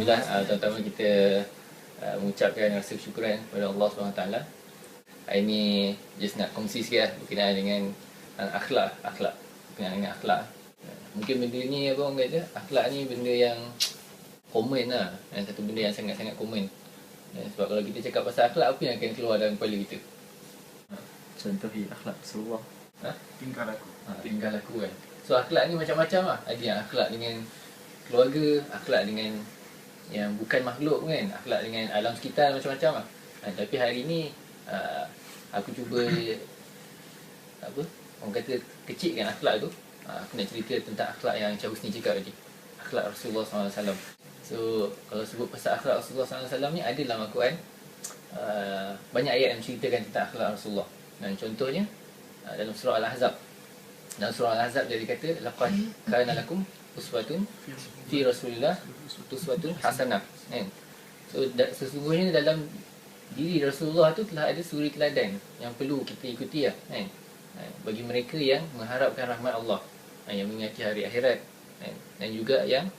Alhamdulillah, terutama kita mengucapkan rasa syukuran kepada Allah SWT. Hari ni just nak kongsi sikit lah berkenaan dengan akhlak. Berkenaan dengan akhlak. Mungkin benda ni apa orang kata, akhlak ni benda yang common lah. Satu benda yang sangat-sangat common. Sebab kalau kita cakap pasal akhlak, apa yang akan keluar dalam kepala kita? Contohi akhlak Rasulullah. Tingkah laku. Tingkah laku kan. So akhlak ni macam-macam lah. Ada yang akhlak dengan keluarga, akhlak dengan yang bukan makhluk kan, akhlak dengan alam sekitar, macam-macam lah. Tapi hari ni aku cuba apa, orang kata kecilkan akhlak tu. Aku nak cerita tentang akhlak yang Encik Husni cakap tadi, akhlak Rasulullah SAW. So kalau sebut pasal akhlak Rasulullah SAW ni, ada dalam Al-Quran banyak ayat yang menceritakan tentang akhlak Rasulullah. Dan contohnya dalam surah Al-Ahzab. Dalam surah Al-Ahzab dia kata, laqad kana lakum uswatun fi Rasulillah uswatun hasanah. So sesungguhnya dalam diri Rasulullah tu telah ada suri teladan yang perlu kita ikuti lah, bagi mereka yang mengharapkan rahmat Allah, yang mengingati hari akhirat, dan juga yang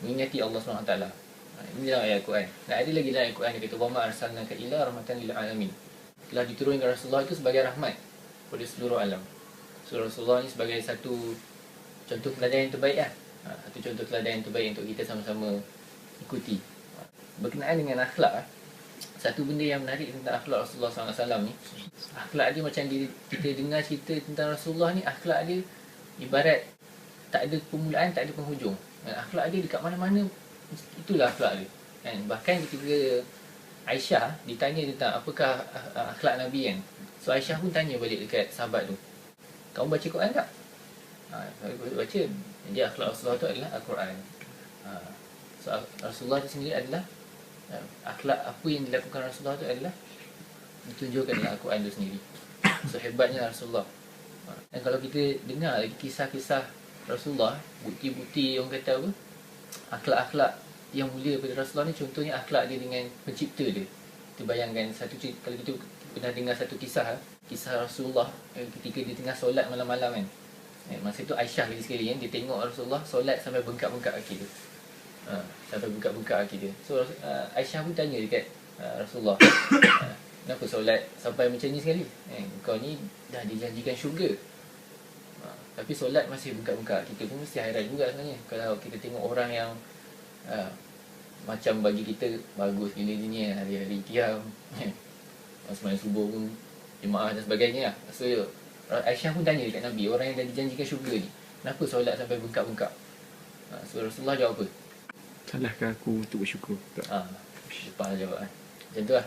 mengingati Allah SWT. Ini dalam ayat Al-Quran. Dan ada lagi dalam Al-Quran dia kata, wa ma arsalnaka illa rahmatan lil alamin. Telah diturunkan Rasulullah itu sebagai rahmat kepada seluruh alam. So Rasulullah ni sebagai satu contoh teladan yang terbaik lah. Satu contoh teladan yang terbaik untuk kita sama-sama ikuti. Berkenaan dengan akhlak, satu benda yang menarik tentang akhlak Rasulullah SAW ni, akhlak dia macam kita dengar cerita tentang Rasulullah ni, akhlak dia ibarat tak ada permulaan, tak ada penghujung. Akhlak dia dekat mana-mana, itulah akhlak dia. Bahkan ketika Aisyah ditanya tentang apakah akhlak Nabi kan, so Aisyah pun tanya balik dekat sahabat tu, kamu baca Quran tak? Baca. Jadi akhlak Rasulullah tu adalah Al-Quran. So Rasulullah tu sendiri adalah akhlak apa yang dilakukan Rasulullah tu adalah ditunjukkan dalam Al-Quran tu sendiri. So hebatnya Rasulullah. Dan kalau kita dengar lagi kisah-kisah Rasulullah, bukti-bukti orang kata apa, akhlak-akhlak yang mulia pada Rasulullah ni, contohnya akhlak dia dengan pencipta dia. Kita bayangkan satu cerita, kalau kita pernah dengar satu kisah Rasulullah ketika dia tengah solat malam-malam kan. Masa tu Aisyah lagi sekali kan, dia tengok Rasulullah solat sampai bengkak-bengkak kaki dia. Sampai bengkak-bengkak kaki dia. So Aisyah pun tanya dekat Rasulullah, kenapa solat sampai macam ni sekali? Kau ni dah dijanjikan syurga, tapi solat masih bengkak-bengkak. Kita pun mesti hairan juga sebenarnya kalau kita tengok orang yang macam bagi kita bagus gila ni, hari-hari qiyam, sembahyang subuh pun jemaah dan sebagainya lah. So Aisyah pun tanya dekat Nabi, orang yang dah dijanjikan syurga ni, kenapa solat sampai bengkak-bengkak? So Rasulullah jawab apa? Salahkah aku untuk bersyukur? Lepas jawab macam tu lah.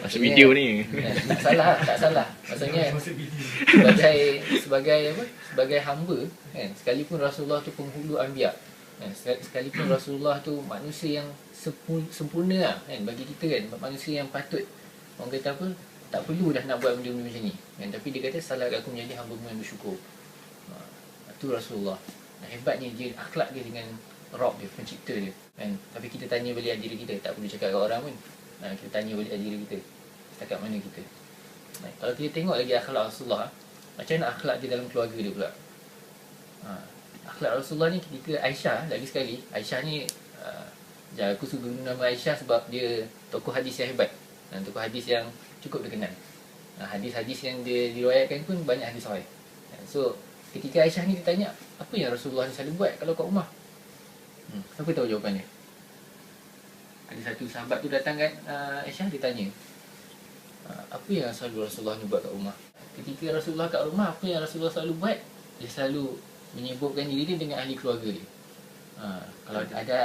Masa video ni Tak salah. Maksudnya sebagai hamba kan, sekalipun Rasulullah tu penghulu anbiya, sekalipun Rasulullah tu manusia yang sempurna lah, kan, bagi kita kan, manusia yang patut orang kata apa, tak perlu dah nak buat benda-benda macam ni kan, tapi dia kata salah aku menjadi hamba yang bersyukur. Itu Rasulullah. Hebatnya dia, akhlak dia dengan Rabb dia, pencipta dia kan. Tapi kita tanya balik diri kita, tak perlu cakap kat orang pun. Kita tanya balik diri kita, setakat mana kita. Kalau kita tengok lagi akhlak Rasulullah, macam mana akhlak dia dalam keluarga dia pula. Akhlak Rasulullah ni ketika Aisyah, lagi sekali Aisyah ni aku suka guna nama Aisyah sebab dia tokoh hadis yang hebat, dan tokoh hadis yang cukup dikenal. Hadis-hadis yang dia diriwayatkan pun banyak hadis sahih. So ketika Aisyah ni ditanya, apa yang Rasulullah ni selalu buat kalau kat rumah? Siapa tahu jawapannya? Ada satu sahabat tu datang kan Aisyah, dia tanya, apa yang selalu Rasulullah ni buat kat rumah? Ketika Rasulullah kat rumah, apa yang Rasulullah selalu buat? Dia selalu menyibukkan diri dia dengan ahli keluarga dia. Kalau ada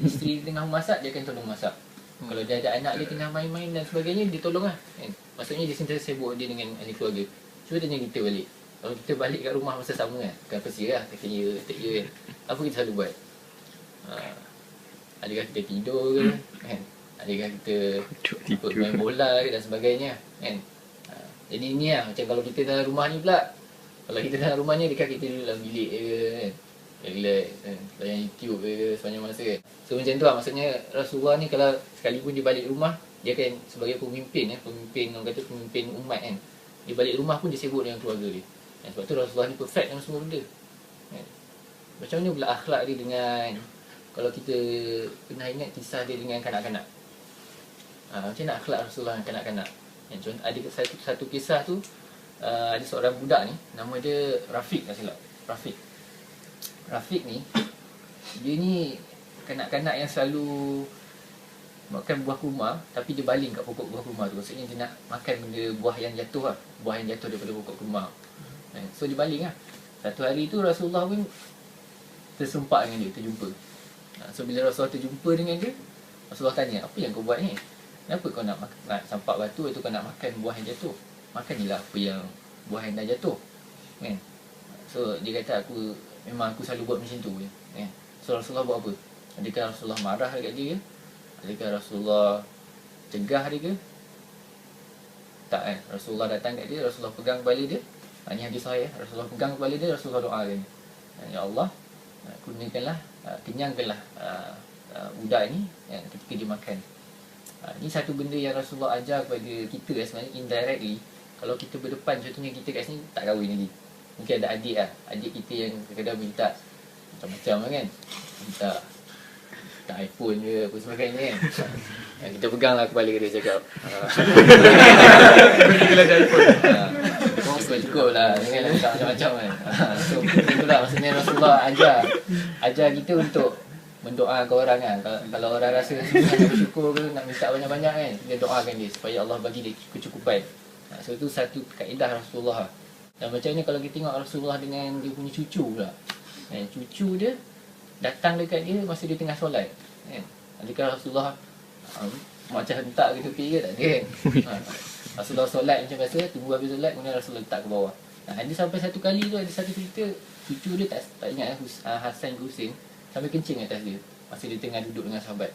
isteri dia tengah masak, dia akan tolong masak. Kalau dia ada anak dia tengah main-main dan sebagainya, dia tolong lah kan? Maksudnya dia sentiasa sibuk dia dengan ahli keluarga. Cuba tanya kita balik, kalau kita balik kat rumah masa sama kan, bukan pasti lah, kata ya, tak ya kan, apa kita selalu buat? Adakah kita tidur ke kan? Adakah kita main bola ke dan sebagainya kan? Jadi ni lah, macam kalau kita dalam rumah ni pula, kalau kita dalam rumah ni, dekat kita duduk dalam bilik ke kan, relax kan, layan YouTube ke sepanjang masa kan. So macam tu lah, maksudnya Rasulullah ni kalau sekalipun dia balik rumah, dia kan sebagai pemimpin orang kata pemimpin umat kan, dia balik rumah pun dia sibuk dengan keluarga dia. Sebab tu Rasulullah ni perfect dalam semua benda kan? Macam mana pula akhlak dia dengan, kalau kita pernah ingat kisah dia dengan kanak-kanak, macam mana akhlak Rasulullah dengan kanak-kanak. Contoh, ada satu kisah tu, ada seorang budak ni, nama dia Rafiq tak silap. Rafiq ni, dia ni kanak-kanak yang selalu makan buah kurma, tapi dia baling kat pokok buah kurma tu. Maksudnya dia nak makan benda buah yang jatuh lah, buah yang jatuh daripada pokok kurma. So dia baling lah. Satu hari tu Rasulullah pun tersempak dengan dia, terjumpa. So bila Rasulullah terjumpa dengan dia, Rasulullah tanya, apa yang kau buat ni? Kenapa kau nak campak batu atau kau nak makan buah yang jatuh? Makanilah apa yang buah yang dah jatuh, kan? So dia kata, memang aku selalu buat macam tu, kan? So Rasulullah buat apa? Adakah Rasulullah marah dekat dia? Adakah Rasulullah cegah dia ke? Tak, kan? Rasulullah datang kat dia, Rasulullah pegang kepala dia. Ini hadis sahih, Rasulullah pegang kepala dia, Rasulullah doakan, ya Allah, kurniakanlah, kenyangkanlah budak ni ketika dia makan. Ini satu benda yang Rasulullah ajar kepada kita sebenarnya indirectly. Kalau kita berdepan, contohnya kita kat sini tak kahwin lagi, mungkin ada adik adik kita yang kadang-kadang minta macam-macam kan, minta iPhone ke apa sebagainya kan. Kita peganglah kepala dia, cakap bila ada iPhone, cukup lah, janganlah minta macam-macam kan. So itulah maksudnya Rasulullah ajar kita untuk mendoakan orang kan. Kalau orang rasa nak bersyukur ke, nak minta banyak-banyak kan, kita doakan dia supaya Allah bagi dia kecukupan. So itu satu kaedah Rasulullah. Dan macam ni kalau kita tengok Rasulullah dengan dia punya cucu pula, cucu dia datang dekat dia masa dia tengah solat, kan? Adakah Rasulullah macam hentak ke tepi ke? Tak ada, kan? Rasulullah solat macam biasa, tunggu habis solat, kemudian Rasulullah letak ke bawah. Ada sampai satu kali tu, ada satu cerita, cucu dia tak ingat Hasan ke Husin, sampai kencing atas dia masa dia tengah duduk dengan sahabat.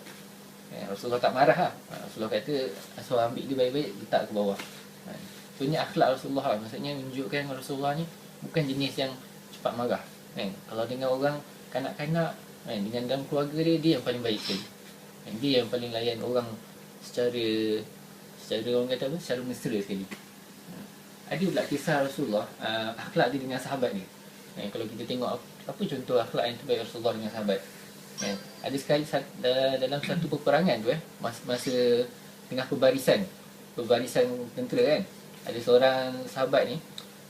Rasulullah tak marah lah. Rasulullah kata, Rasulullah ambil dia baik-baik, letak ke bawah. So ini akhlak Rasulullah, maksudnya menunjukkan Rasulullah ni bukan jenis yang cepat marah, kan? Kalau dengan orang kanak-kanak, kan, dengan dalam keluarga dia yang paling baik sekali, kan? Dia yang paling layan orang secara orang kata apa, secara mesra sekali. Ada pula kisah Rasulullah, akhlak dia dengan sahabat ni. Kalau kita tengok apa contoh akhlak yang terbaik Rasulullah dengan sahabat, ada sekali dalam satu peperangan tu, masa tengah pembarisan tentera, kan, ada seorang sahabat ni,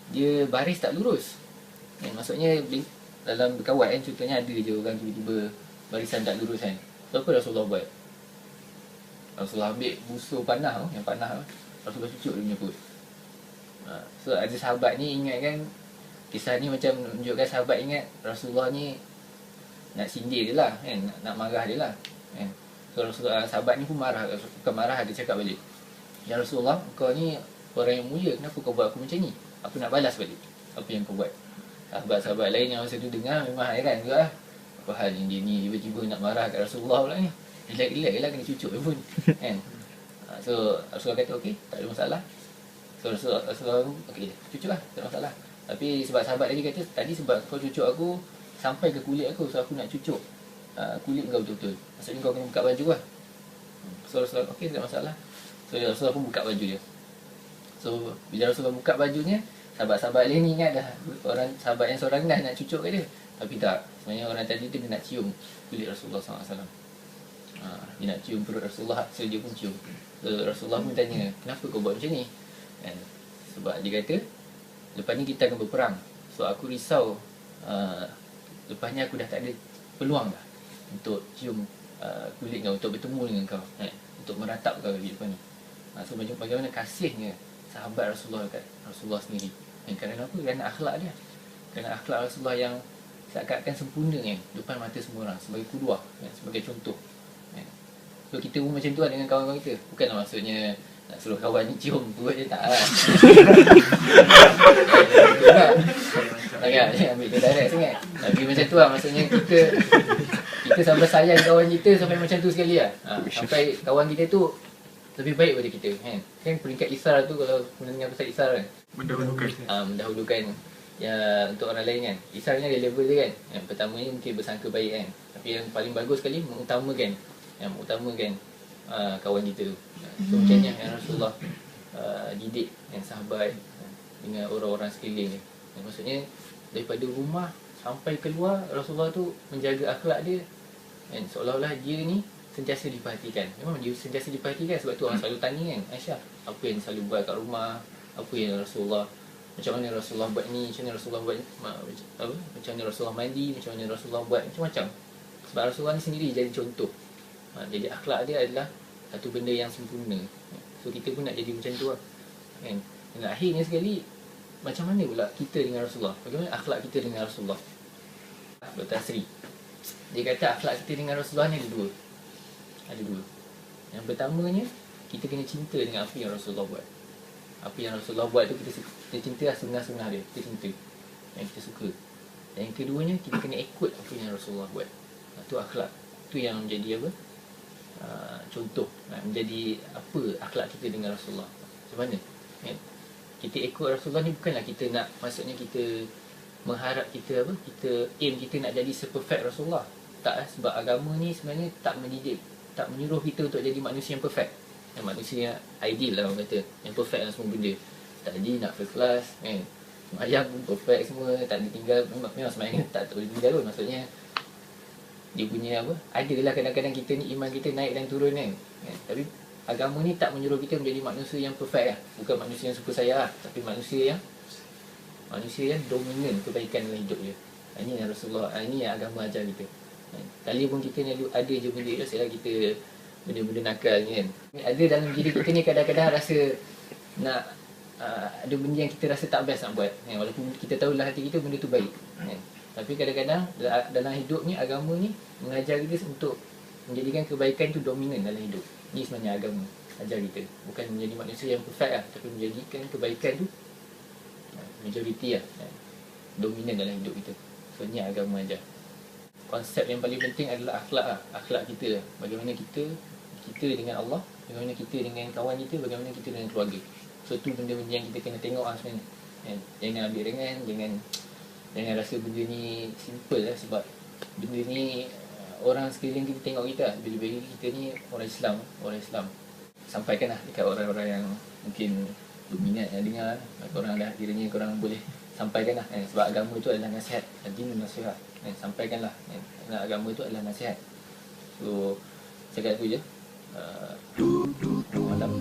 dia baris tak lurus, maksudnya dalam berkawal kan, contohnya ada je orang tiba-tiba barisan tak lurus, kan. So apa Rasulullah buat? Rasulullah ambil busur panah, yang panah, Rasulullah cucuk dia punya perut. So ada sahabat ni ingat, kan, kisah ni macam menunjukkan sahabat ingat Rasulullah ni nak sindir dia lah, kan, nak marah dia lah, kan. So sahabat ni pun marah, bukan marah, dia cakap balik, ya Rasulullah, kau ni orang yang mulia, kenapa kau buat aku macam ni? Aku nak balas balik apa yang kau buat. Sahabat-sahabat lain yang masa tu dengar memang hairan juga lah, apa hal yang dia ni tiba-tiba nak marah kat Rasulullah pula ni, relax lah, kena cucuk pun, kan. So Rasulullah kata okey, tak ada masalah. So Rasulullah okey, cucuk lah, tak ada masalah. Tapi sebab sahabat tadi kata, tadi sebab kau cucuk aku sampai ke kulit aku, so aku nak cucuk kulit kau betul-betul, maksudnya kau kena buka baju lah. So Rasulullah okey, tak ada masalah. So Rasulullah pun buka baju dia. So bila Rasulullah buka bajunya, sahabat-sahabat lain ni ingat dah orang sahabat yang seorang dah nak cucuk ke dia. Tapi tak, sebenarnya orang tadi tu dia nak cium kulit Rasulullah SAW. Dia nak cium perut Rasulullah, so dia pun cium. So Rasulullah pun tanya, kenapa kau buat macam ni? Sebab dia kata, lepas ni kita akan berperang, so aku risau lepas ni aku dah tak ada peluang dah untuk cium kulit kau, untuk bertemu dengan kau, untuk meratap kau lagi lepas ni. So bagaimana kasihnya sahabat Rasulullah dekat Rasulullah sendiri, kerana apa? Kerana akhlak dia, kerana akhlak Rasulullah yang seakan-akan sempurna, kan, depan mata semua orang, sebagai kuduah, sebagai contoh. So kita pun macam tu lah dengan kawan-kawan kita. Bukanlah maksudnya nak suruh kawan ni cium perut je, tak lah. Jangan ambil dia direct sangat. Tapi macam tu lah, maksudnya kita sampai sayang kawan kita sampai macam tu sekali lah. Sampai kawan kita tu lebih baik daripada kita, kan. Kan peringkat isar tu, kalau mendengar pasal isar kan, mendahulukan ya untuk orang lain, kan. Isar ni ada level dia, kan. Yang pertama ni mungkin bersangka baik, kan. Tapi yang paling bagus sekali mengutamakan kawan kita tu. So macam ni yang Rasulullah didik yang sahabat dengan orang-orang sekeliling ni. Maksudnya daripada rumah sampai keluar Rasulullah tu menjaga akhlak dia, kan, seolah-olah dia ni sentiasa diperhatikan. Memang dia sentiasa diperhatikan, sebab tu orang selalu tanya kan, Aisyah, apa yang selalu buat kat rumah, apa yang Rasulullah, macam mana Rasulullah buat ni, macam mana Rasulullah buat apa, macam mana Rasulullah mandi, macam mana Rasulullah buat macam-macam. Sebab Rasulullah ni sendiri jadi contoh. Jadi akhlak dia adalah satu benda yang sempurna. So kita pun nak jadi macam tu lah, kan. Dan akhirnya sekali, macam mana pula kita dengan Rasulullah? Bagaimana akhlak kita dengan Rasulullah? Dr. Asri, dia kata akhlak kita dengan Rasulullah ni ada dua. Ada dua. Yang pertamanya, kita kena cinta dengan apa yang Rasulullah buat. Apa yang Rasulullah buat tu kita cinta lah, sunnah-sunnah dia, kita cinta, yang kita suka. Dan yang keduanya, kita kena ikut apa yang Rasulullah buat. Itu akhlak. Itu yang menjadi apa? Contoh. Menjadi apa akhlak kita dengan Rasulullah. Macam mana? Kan? Kita ikut Rasulullah ni bukanlah kita nak, maksudnya kita mengharap kita apa, kita aim kita nak jadi seperfect Rasulullah. Tak, sebab agama ni sebenarnya tak mendidik, tak menyuruh kita untuk jadi manusia yang perfect, yang manusia yang ideal lah orang kata, yang perfect dalam semua benda. Tadi nak first class, kan, semayang pun perfect semua, tak ditinggal. Memang semayang tak boleh tinggal pun, maksudnya dia punya apa, adalah kadang-kadang kita ni iman kita naik dan turun kan. Tapi agama ni tak menyuruh kita menjadi manusia yang perfect lah. Bukan manusia yang suka saya lah, tapi manusia yang dominan kebaikan dalam hidup dia. Ini yang Rasulullah, ini yang agama ajar kita. Kali pun kita ni ada je benda tu, saya kita benda-benda nakal ni kan. Ada dalam diri kita ni kadang-kadang rasa nak ada benda yang kita rasa tak best nak buat, walaupun kita tahu dalam hati kita benda tu baik, tapi kadang-kadang dalam hidup ni, agama ni mengajar kita untuk menjadikan kebaikan tu dominan dalam hidup. Ni sebenarnya agama ajar kita, bukan menjadi manusia yang perfect lah, tapi menjadikan kebaikan tu majoriti lah, dominan dalam hidup kita. So ni agama ajar. Konsep yang paling penting adalah akhlak lah. Akhlak kita lah. Bagaimana kita dengan Allah, bagaimana kita dengan kawan kita, bagaimana kita dengan keluarga. So tu benda-benda yang kita kena tengok lah sebenarnya. Jangan ambil jangan rasa benda ni simple lah, sebab benda ni orang sekeliling kita tengok kita lah. Bila-bila kita ni orang Islam, sampaikan lah dekat orang-orang yang mungkin berminat yang dengar, korang dah kiranya korang boleh sampaikan lah, sebab agama itu adalah nasihat, din nasihat, sampaikan lah, agama itu adalah nasihat. So cakap tu je. Malam.